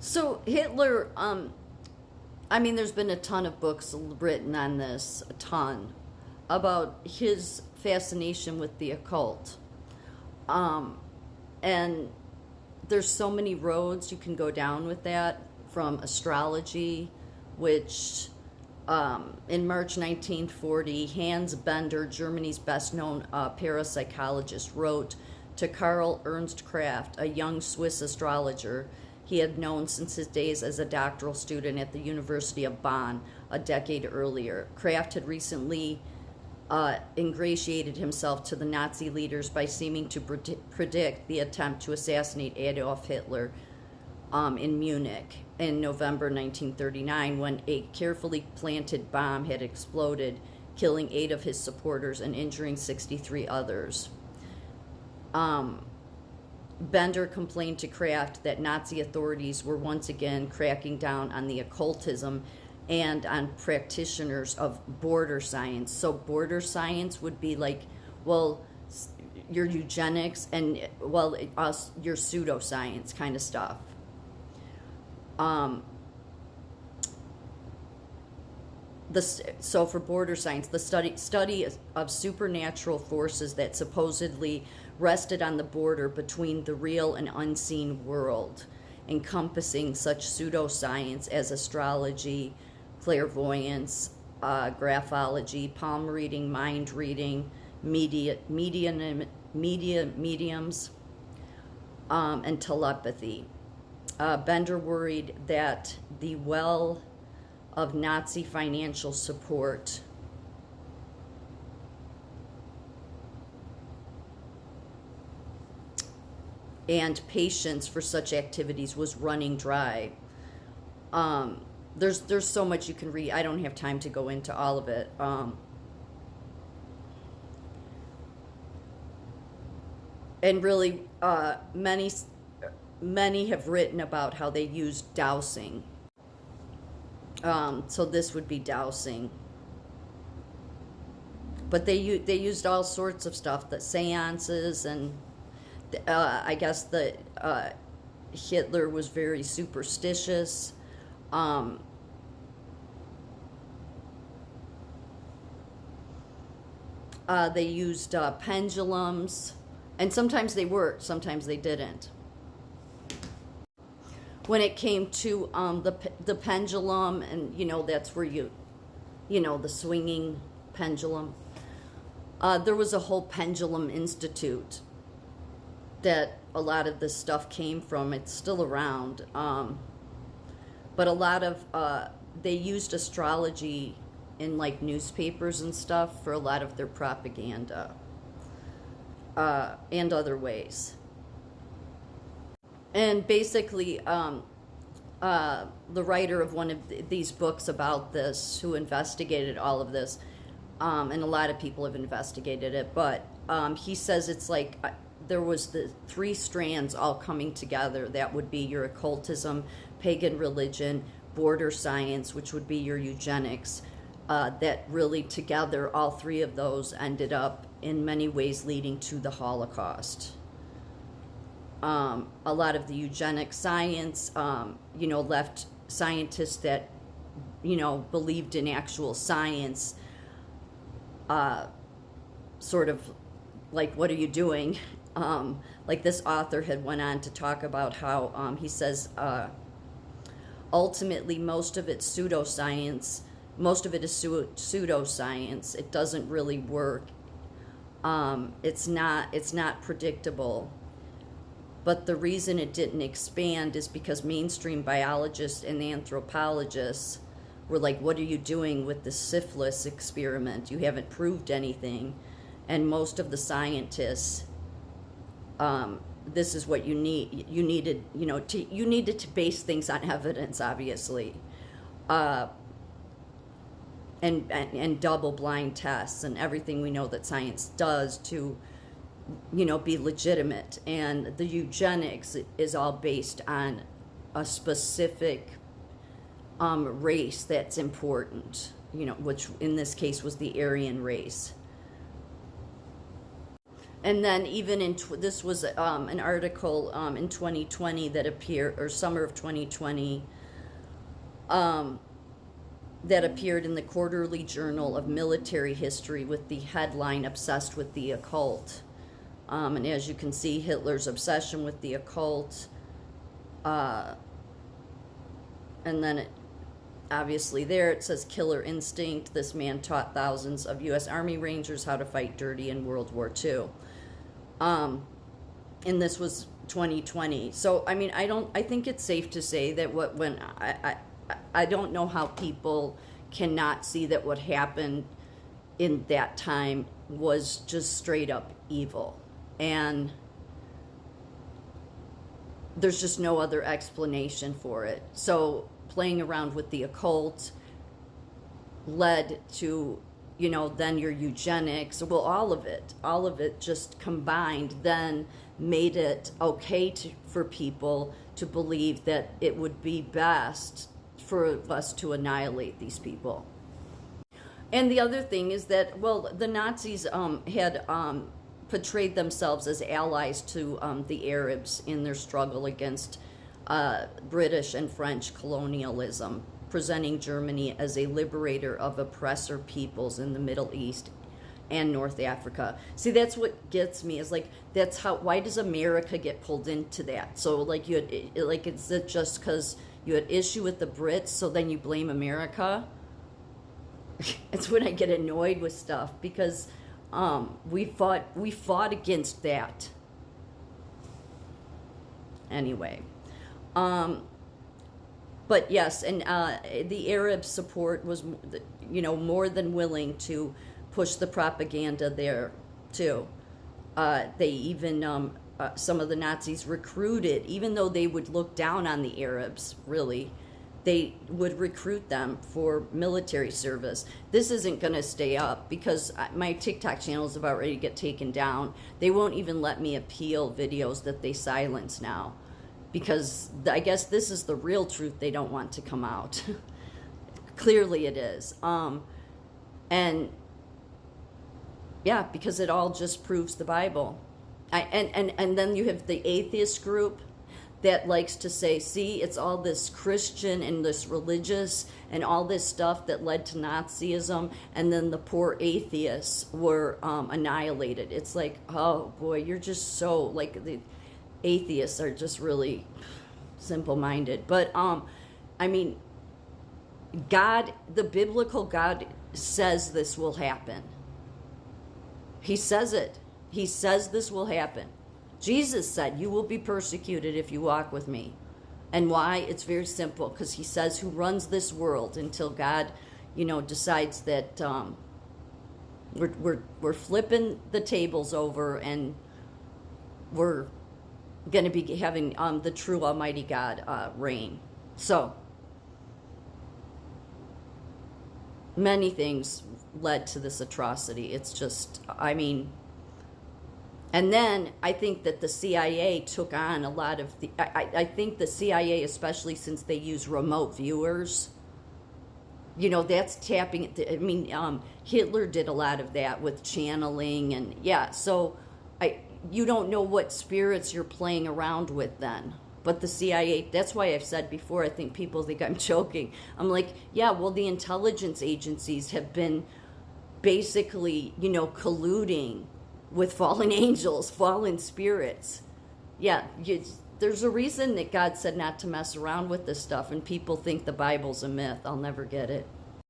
So Hitler, I mean, there's been a ton of books written on this, a ton, about his fascination with the occult. Um, and there's so many roads you can go down with that, from astrology, which in March 1940, Hans Bender, Germany's best known parapsychologist, wrote to Karl Ernst Kraft, a young Swiss astrologer he had known since his days as a doctoral student at the University of Bonn a decade earlier. Kraft had recently ingratiated himself to the Nazi leaders by seeming to predict the attempt to assassinate Adolf Hitler in Munich in November 1939, when a carefully planted bomb had exploded, killing 8 of his supporters and injuring 63 others. Bender complained to Kraft that Nazi authorities were once again cracking down on the occultism and on practitioners of border science. So border science would be like, well, your eugenics and, well, your pseudoscience kind of stuff. So for border science, the study of supernatural forces that supposedly rested on the border between the real and unseen world, encompassing such pseudoscience as astrology, clairvoyance, graphology, palm reading, mind reading, mediums, and telepathy. Bender worried that the well of Nazi financial support and patience for such activities was running dry. There's so much you can read. I don't have time to go into all of it. And really, many have written about how they used dowsing. So this would be dowsing. But they used all sorts of stuff, the seances, and I guess that Hitler was very superstitious. They used pendulums, and sometimes they worked, sometimes they didn't. When it came to the pendulum, and that's where the swinging pendulum, there was a whole pendulum institute that a lot of this stuff came from. It's still around, but a lot of they used astrology in like newspapers and stuff for a lot of their propaganda, and other ways. And basically, the writer of one of these books about this, who investigated all of this, and a lot of people have investigated it, but he says it's like there was the 3 strands all coming together. That would be your occultism, pagan religion, border science, which would be your eugenics. That really together, all 3 of those ended up in many ways leading to the Holocaust. A lot of the eugenic science, left scientists that, believed in actual science, sort of like, what are you doing? Like this author had went on to talk about how, he says, ultimately most of it's pseudoscience. Most of it is pseudoscience. It doesn't really work. It's not predictable. But the reason it didn't expand is because mainstream biologists and anthropologists were like, what are you doing with the syphilis experiment? You haven't proved anything. And most of the scientists, this is what you need. You needed to base things on evidence, obviously. And double-blind tests and everything we know that science does to be legitimate. And the eugenics is all based on a specific race that's important, which in this case was the Aryan race. And then even this was an article in 2020 that appeared, or summer of 2020, that appeared in the Quarterly Journal of Military History with the headline "Obsessed with the Occult." And as you can see, Hitler's obsession with the occult. And then obviously there it says killer instinct. This man taught thousands of U.S. Army Rangers how to fight dirty in World War II. And this was 2020. So, I mean, I think it's safe to say that I don't know how people cannot see that what happened in that time was just straight up evil. And there's just no other explanation for it. So playing around with the occult led to, then your eugenics. Well, all of it just combined then made it okay for people to believe that it would be best for us to annihilate these people. And the other thing is that, well, the Nazis had portrayed themselves as allies to the Arabs in their struggle against British and French colonialism, presenting Germany as a liberator of oppressor peoples in the Middle East and North Africa. See, that's what gets me, is like, why does America get pulled into that? So like is it just because you had issue with the Brits, so then you blame America? It's when I get annoyed with stuff, because we fought against that. Anyway, but yes, and the Arab support was, more than willing to push the propaganda there too. They even some of the Nazis recruited, even though they would look down on the Arabs, really, they would recruit them for military service. This isn't going to stay up because my TikTok channel is about ready to get taken down. They won't even let me appeal videos that they silence now, because I guess this is the real truth they don't want to come out. Clearly it is. And yeah, because it all just proves the Bible. And then you have the atheist group that likes to say, see, it's all this Christian and this religious and all this stuff that led to Nazism, and then the poor atheists were annihilated. It's like, oh boy, you're just so, like, the atheists are just really simple-minded. But I mean, God, the biblical God, says this will happen. He says it. He says this will happen. Jesus said, you will be persecuted if you walk with me. And why? It's very simple, because he says who runs this world until God, decides that we're flipping the tables over, and we're going to be having the true Almighty God reign. So many things led to this atrocity. It's just, I mean. And then I think that the CIA took on a lot of the, I think the CIA, especially since they use remote viewers, that's tapping, Hitler did a lot of that with channeling, and yeah, so you don't know what spirits you're playing around with then. But the CIA, that's why I've said before, I think people think I'm joking. I'm like, yeah, well, the intelligence agencies have been basically, colluding with fallen angels, fallen spirits. Yeah, there's a reason that God said not to mess around with this stuff, and people think the Bible's a myth. I'll never get it.